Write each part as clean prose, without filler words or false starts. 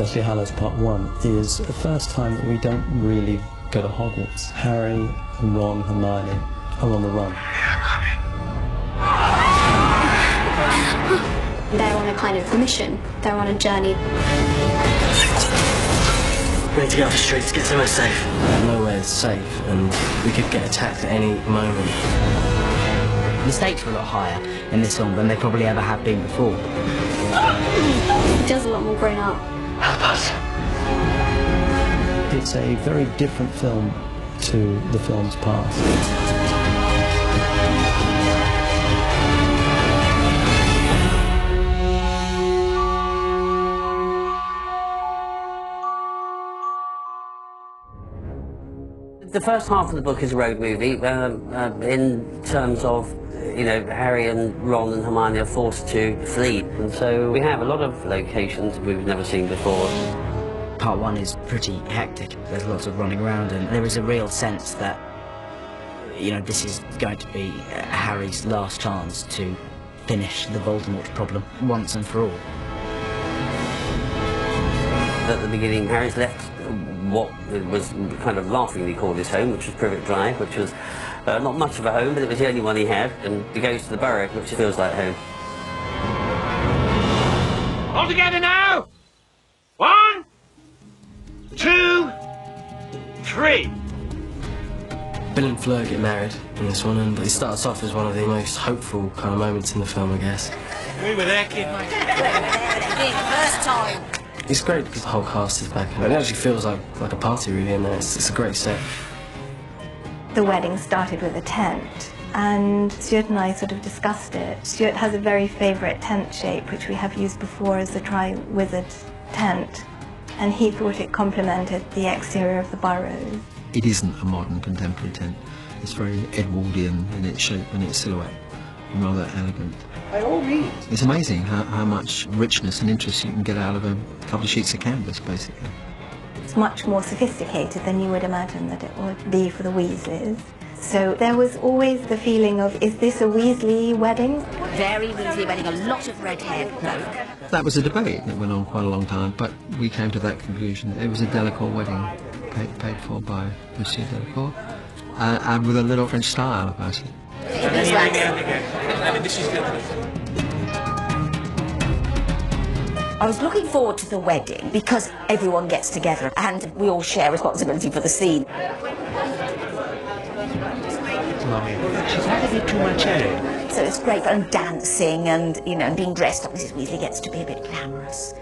Deathly Hallows Part 1 is the first time that we don't really go to Hogwarts. Harry, Ron, Hermione are on the run. They're on a kind of mission. They're on a journey. We need to get off the streets, get somewhere safe. Nowhere's safe, and we could get attacked at any moment. The stakes were a lot higher in this film than they probably ever have been before. It feels a lot more grown up. Help us. It's a very different film to the films past. The first half of the book is a road movie in terms of, you know, Harry and Ron and Hermione are forced to flee. And so we have a lot of locations we've never seen before. Part 1 is pretty hectic. There's lots of running around, and there is a real sense that, you know, this is going to be Harry's last chance to finish the Voldemort problem once and for all. At the beginning, Harry's left what was kind of laughingly called his home, which was Privet Drive, which was not much of a home, but it was the only one he had, and he goes to the Burrow, which feels like home. All together now! 1, 2, 3. Bill and Fleur get married in this one, and it starts off as one of the most hopeful kind of moments in the film, I guess. We were there, kid, mate. First time. It's great because the whole cast is back, and it actually feels like a party really in there. It's a great set. The wedding started with a tent, and Stuart and I sort of discussed it. Stuart has a very favourite tent shape, which we have used before as the Tri-Wizard tent, and he thought it complemented the exterior of the Burrows. It isn't a modern contemporary tent. It's very Edwardian in its shape and its silhouette, and rather elegant. By all means. It's amazing how much richness and interest you can get out of a couple of sheets of canvas, basically. It's much more sophisticated than you would imagine that it would be for the Weasleys. So there was always the feeling of, is this a Weasley wedding? Very Weasley wedding, a lot of red-haired bloke. That was a debate that went on quite a long time, but we came to that conclusion. It was a Delacour wedding, paid for by Monsieur Delacour, and with a little French style about it. I was looking forward to the wedding because everyone gets together and we all share responsibility for the scene. She's had a bit too much Harry. So it's great fun, dancing and, you know, being dressed up. Mrs. Weasley gets to be a bit glamorous.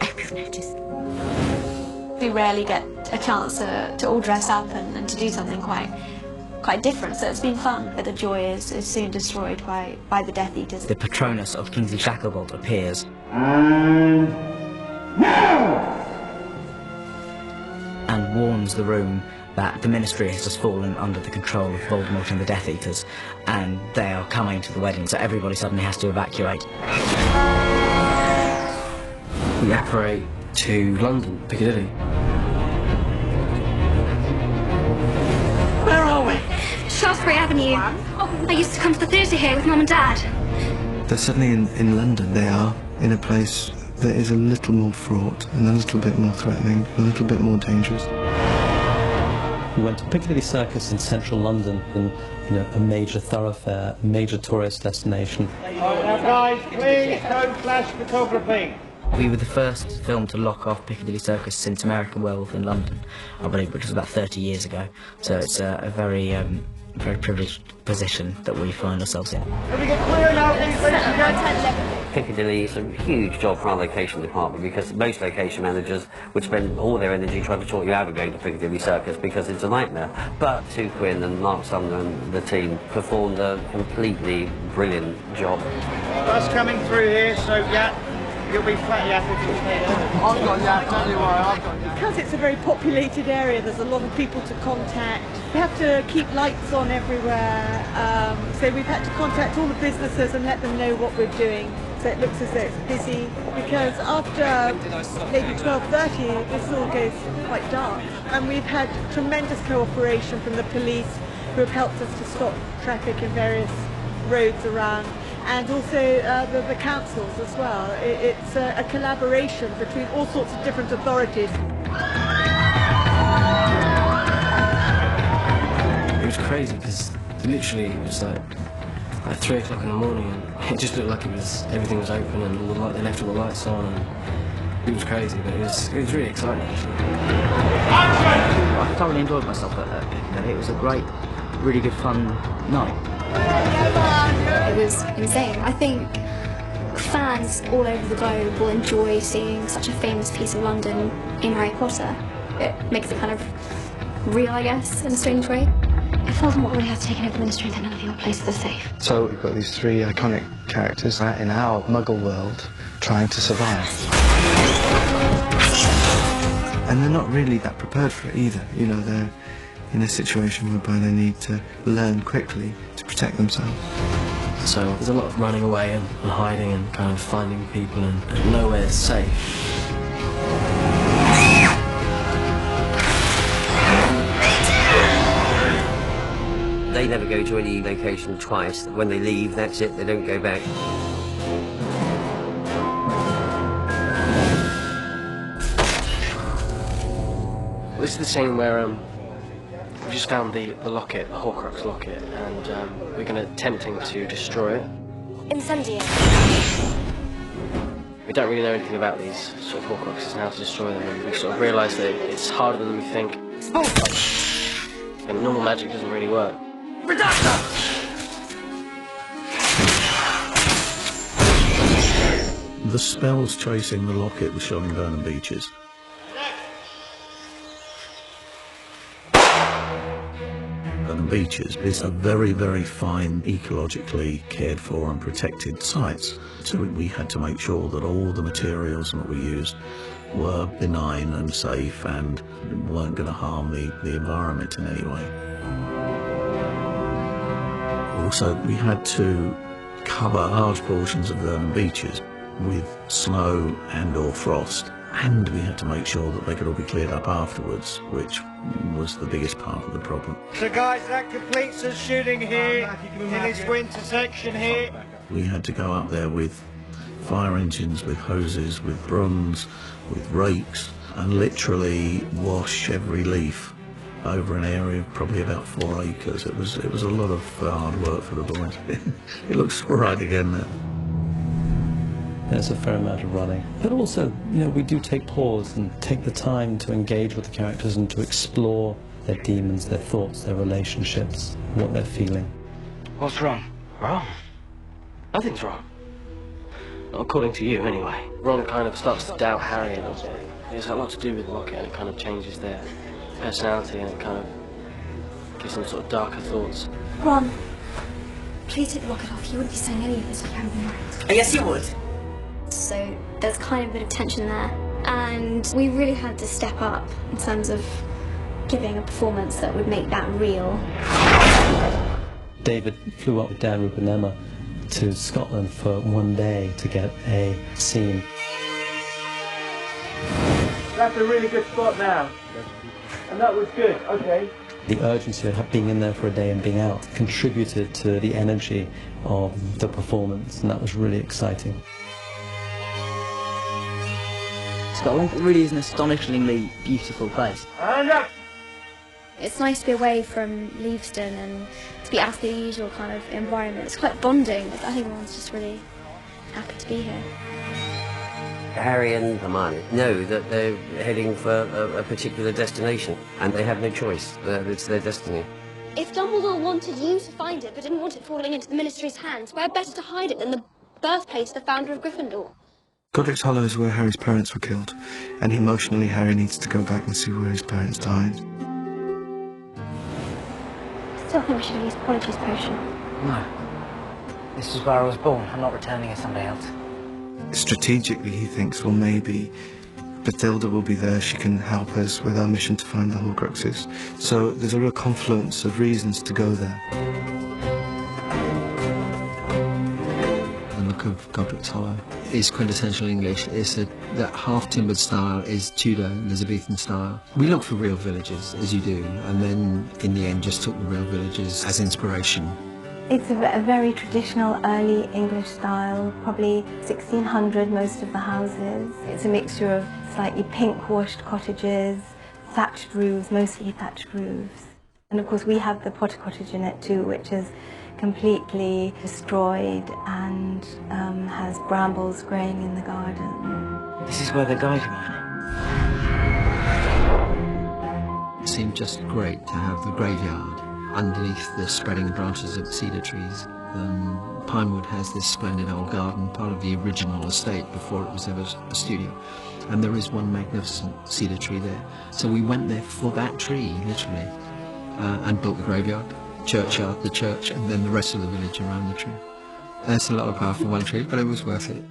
I hope you've noticed. We rarely get a chance to all dress up and to do something quite different, so it's been fun. But the joy is soon destroyed by the Death Eaters. The Patronus of Kingsley Shacklebolt appears. And warns the room that the Ministry has just fallen under the control of Voldemort and the Death Eaters, and they are coming to the wedding, so everybody suddenly has to evacuate. We apparate to London, Piccadilly. Where are we? Shaftesbury Avenue. I used to come to the theatre here with Mum and Dad. They're suddenly in London. They are in a place that is a little more fraught and a little bit more threatening, a little bit more dangerous. We went to Piccadilly Circus in central London, in, you know, a major thoroughfare, a major tourist destination. Now, guys, please don't flash photography. We were the first film to lock off Piccadilly Circus since American Werewolf in London, I believe, which was about 30 years ago. So it's a very privileged position that we find ourselves in. Can we get clear now, please, ladies and gentlemen? Piccadilly is a huge job for our location department because most location managers would spend all their energy trying to talk you out of going to Piccadilly Circus because it's a nightmare. But Sue Quinn and Mark Sumner and the team performed a completely brilliant job. Bus coming through here, so yeah, you'll be flat yapping if you stay there. I've got yap, tell you why, I've got yap. Because it's a very populated area, there's a lot of people to contact. We have to keep lights on everywhere, so we've had to contact all the businesses and let them know what we're doing, so it looks as though it's busy, because after maybe 12:30 this all goes quite dark. And we've had tremendous cooperation from the police, who have helped us to stop traffic in various roads around, and also the councils as well. It's a collaboration between all sorts of different authorities. It was crazy because literally it was like 3 o'clock in the morning and it just looked like everything was open and they left all the lights on, and it was crazy, but it was really exciting actually. I thoroughly enjoyed myself at Piccadilly. It was a great, really good fun night. It was insane. I think fans all over the globe will enjoy seeing such a famous piece of London in Harry Potter. It makes it kind of real, I guess, in a strange way. If Voldemort really has taken over the Ministry, then none of your places are safe. So we've got these three iconic characters in our Muggle world trying to survive. And they're not really that prepared for it either. You know, they're in a situation whereby they need to learn quickly to protect themselves. So there's a lot of running away and hiding and kind of finding people, and nowhere's safe. They never go to any location twice. When they leave, that's it, they don't go back. This is the scene where we just found the locket, the Horcrux locket, and we're going to attempting to destroy it. Incendiary. We don't really know anything about these sort of Horcruxes and how to destroy them, and we sort of realised that it's harder than we think. And normal magic doesn't really work. The spells chasing the locket were shown in Burnham Beeches. Burnham Beeches is a very, very fine, ecologically cared for and protected site. So we had to make sure that all the materials that we used were benign and safe and weren't going to harm the environment in any way. Also, we had to cover large portions of Burnham Beeches with snow and or frost, and we had to make sure that they could all be cleared up afterwards, which was the biggest part of the problem. So guys, that completes the shooting here in this winter section here. We had to go up there with fire engines, with hoses, with brooms, with rakes, and literally wash every leaf over an area of probably about 4 acres. It was a lot of hard work for the boys. It looks all right again now. There's a fair amount of running. But also, you know, we do take pause and take the time to engage with the characters and to explore their demons, their thoughts, their relationships, what they're feeling. What's wrong? Wrong? Nothing's wrong. Not according to you, anyway. Ron kind of starts to doubt Harry a little bit. It has a lot to do with the locket, and it kind of changes their personality, and it kind of gives them sort of darker thoughts. Ron, please take the locket off. You wouldn't be saying any of this if you hadn't been right. Yes, you would. So there's kind of a bit of tension there, and we really had to step up in terms of giving a performance that would make that real. David flew up with Dan, Rupert and Emma to Scotland for one day to get a scene. That's a really good spot now. And that was good, okay. The urgency of being in there for a day and being out contributed to the energy of the performance, and that was really exciting. Scotland really is an astonishingly beautiful place. And up! It's nice to be away from Leavesden and to be out of the usual kind of environment. It's quite bonding. I think everyone's just really happy to be here. Harry and Hermione know that they're heading for a particular destination, and they have no choice. It's their destiny. If Dumbledore wanted you to find it, but didn't want it falling into the Ministry's hands, where better to hide it than the birthplace of the founder of Gryffindor? Godric's Hollow is where Harry's parents were killed, and emotionally Harry needs to go back and see where his parents died. Still think we should have used Apologies potion. No. This is where I was born. I'm not returning as somebody else. Strategically, he thinks, well, maybe Bathilda will be there. She can help us with our mission to find the Horcruxes. So there's a real confluence of reasons to go there. The look of Godric's Hollow is quintessential English. It's that half-timbered style is Tudor Elizabethan style. We look for real villages, as you do, and then in the end just took the real villages as inspiration. It's a very traditional early English style, probably 1600 most of the houses. It's a mixture of slightly pink-washed cottages, thatched roofs, mostly thatched roofs. And of course we have the Potter cottage in it too, which is completely destroyed and has brambles growing in the garden. This is where they're going. It seemed just great to have the graveyard underneath the spreading branches of cedar trees. Pinewood has this splendid old garden, part of the original estate before it was ever a studio. And there is one magnificent cedar tree there. So we went there for that tree, literally, and built the graveyard, churchyard, the church, and then the rest of the village around the tree. That's a lot of power for one tree, but it was worth it.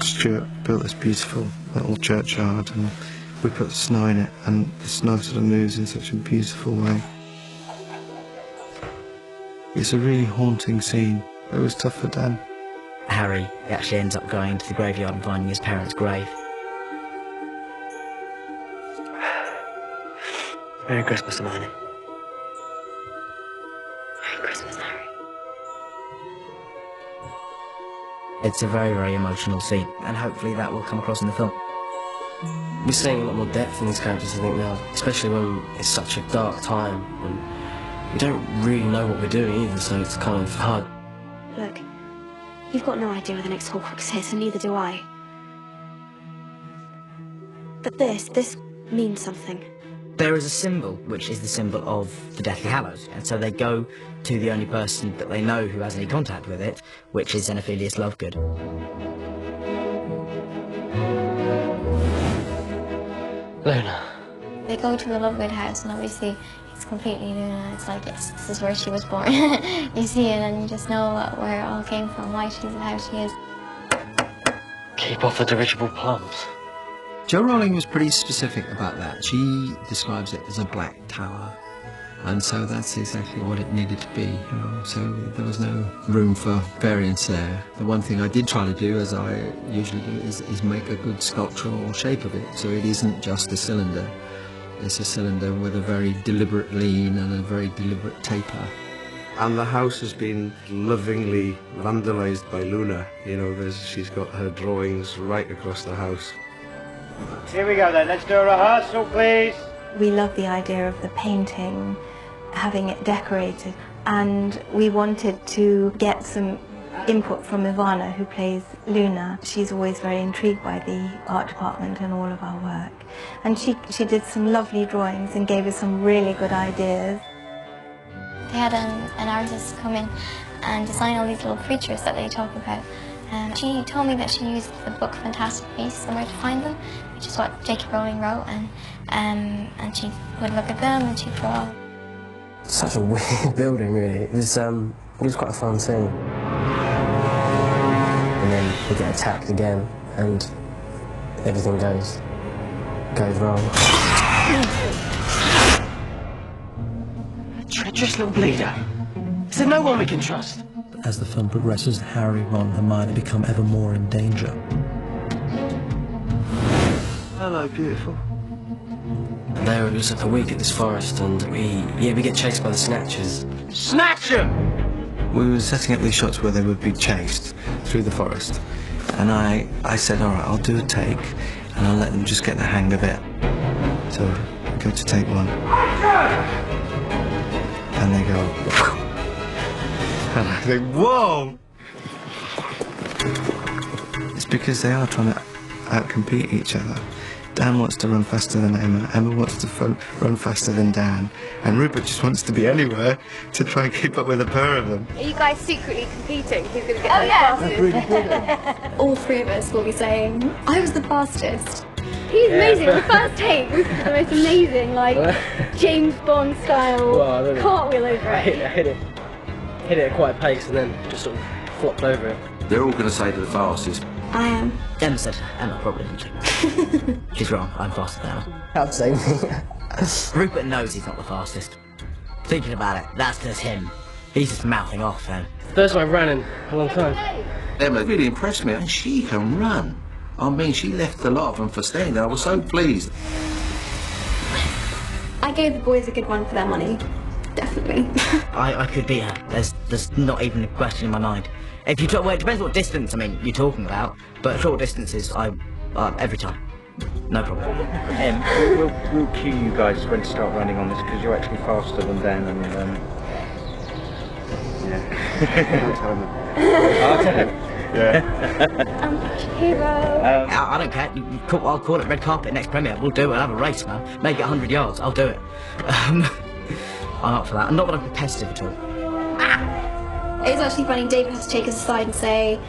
Stuart built this beautiful little churchyard, and we put snow in it, and the snow sort of moves in such a beautiful way. It's a really haunting scene. It was tough for Dan. Harry actually ends up going to the graveyard and finding his parents' grave. Merry Christmas, Hermione. Merry Christmas, Harry. It's a very, very emotional scene, and hopefully that will come across in the film. We're seeing a lot more depth in these characters, I think, now, especially when it's such a dark time and we don't really know what we're doing either, so it's kind of hard. Look, you've got no idea where the next Horcrux is, and neither do I. But this means something. There is a symbol, which is the symbol of the Deathly Hallows, and so they go to the only person that they know who has any contact with it, which is Xenophilius Lovegood. Luna. They go to the Lovegood house, and obviously it's completely Luna. It's like, yes, this is where she was born. You see it, and you just know where it all came from, why she's how she is. Keep off the dirigible plums. Jo Rowling was pretty specific about that. She describes it as a black tower, and so that's exactly what it needed to be, you know, so there was no room for variance there. The one thing I did try to do, as I usually do, is make a good sculptural shape of it, so it isn't just a cylinder. It's a cylinder with a very deliberate lean and a very deliberate taper. And the house has been lovingly vandalised by Luna. You know, she's got her drawings right across the house. Here we go then, let's do a rehearsal, please. We love the idea of the painting, having it decorated, and we wanted to get some input from Ivana, who plays Luna. She's always very intrigued by the art department and all of our work. And she did some lovely drawings and gave us some really good ideas. They had an artist come in and design all these little creatures that they talk about. She told me that she used the book Fantastic Beasts and Where to Find Them, which is what J.K. Rowling wrote, and she would look at them and she'd draw. Such a weird building, really. It was quite a fun scene. And then we get attacked again, and everything goes wrong. A treacherous little bleeder. Is there no one we can trust? As the film progresses, Harry, Ron, Hermione become ever more in danger. Hello, beautiful. And there it was for a week at this forest, and we get chased by the Snatchers. Snatch 'em! We were setting up these shots where they would be chased through the forest. And I said, all right, I'll do a take, and I'll let them just get the hang of it. So I go to take one. And they go... And I think, whoa! It's because they are trying to outcompete each other. Dan wants to run faster than Emma wants to run faster than Dan, and Rupert just wants to be anywhere to try and keep up with the pair of them. Are you guys secretly competing? Who's going to get there fastest? That's really good. All three of us will be saying, I was the fastest. He's amazing. The first take was the most amazing, like, James Bond style cartwheel over it. I hit it at quite a pace and then just sort of flopped over it. They're all going to say to the fastest. I am. Emma said, Emma probably didn't. She's wrong, I'm faster than Emma. I'd say me. Rupert knows he's not the fastest. Thinking about it, that's just him. He's just mouthing off then. First time I ran in a long time. Emma really impressed me, and she can run. I mean, she left a lot of them for standing. I was so pleased. I gave the boys a good run for their money. definitely. I could beat her. There's not even a question in my mind. If you well, it depends what distance, I mean, you're talking about, but short distances, every time. No problem. We'll cue you guys when to start running on this, because you're actually faster than Dan and... yeah. Don't tell him. I'll tell him. Yeah. Hero. I don't care. I'll call it red carpet next premiere. We'll do it. I'll have a race, man. Make it 100 yards. I'll do it. I'm up for that. Not that I'm competitive at all. It's actually funny. David has to take us aside and say,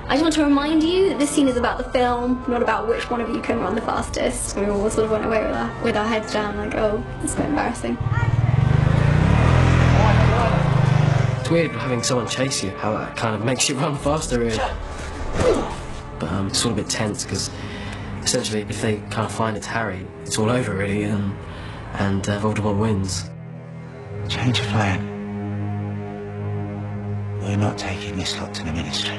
I just want to remind you that this scene is about the film, not about which one of you can run the fastest. We all sort of went away with our heads down, like, oh, it's a bit embarrassing. It's weird having someone chase you, how that kind of makes you run faster, really. But it's all a bit tense, because essentially if they kind of find it's Harry, it's all over, really, and Voldemort wins. Change of plan. We're not taking this lot to the Ministry.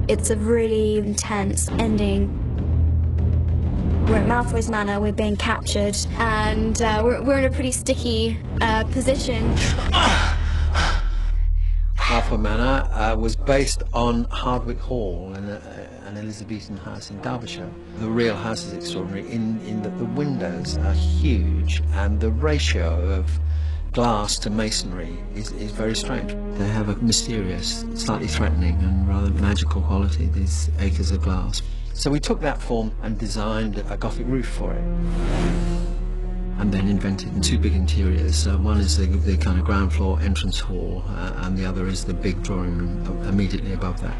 It's a really intense ending. We're at Malfoy's Manor, we're being captured, and we're in a pretty sticky position. Malfoy Manor was based on Hardwick Hall, an Elizabethan house in Derbyshire. The real house is extraordinary in that the windows are huge and the ratio of glass to masonry is very strange. They have a mysterious, slightly threatening and rather magical quality, these acres of glass. So we took that form and designed a Gothic roof for it. And then invented two big interiors. So one is the kind of ground floor entrance hall, and the other is the big drawing room immediately above that.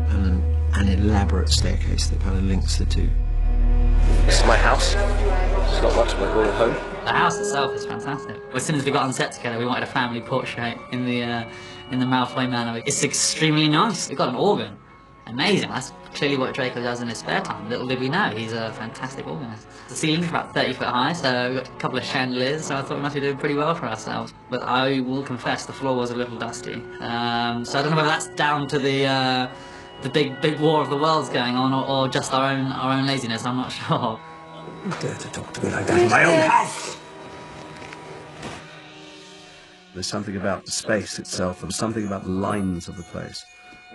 And an elaborate staircase that kind of links the two. This is my house. It's not much, but we're home. The house itself is fantastic. As soon as we got on set together, we wanted a family portrait in the Malfoy Manor. It's extremely nice. We've got an organ. Amazing. That's clearly what Draco does in his spare time. Little did we know, he's a fantastic organist. The ceiling's about 30 foot high, so we've got a couple of chandeliers, so I thought we must be doing pretty well for ourselves. But I will confess, the floor was a little dusty. So I don't know whether that's down to the big war of the worlds going on, or just our own laziness. I'm not sure. You dare to talk to me like that in my own house? There's something about the space itself, and something about the lines of the place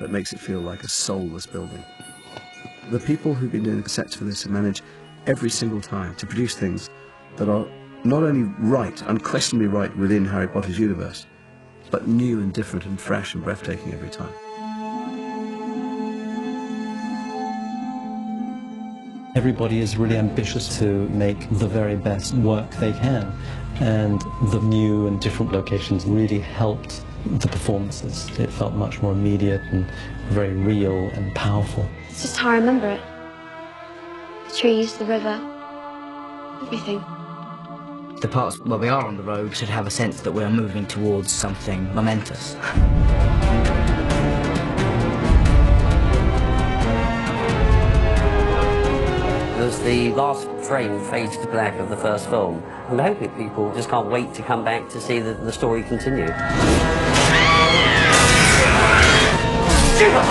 that makes it feel like a soulless building. The people who've been doing the sets for this have managed every single time to produce things that are not only right, unquestionably right within Harry Potter's universe, but new and different and fresh and breathtaking every time. Everybody is really ambitious to make the very best work they can, and the new and different locations really helped the performances. It felt much more immediate and very real and powerful. It's just how I remember it. The trees, the river, everything. The parts where we are on the road should have a sense that we're moving towards something momentous. As the last frame fades to black of the first film, I'm hoping people just can't wait to come back to see the story continue. Super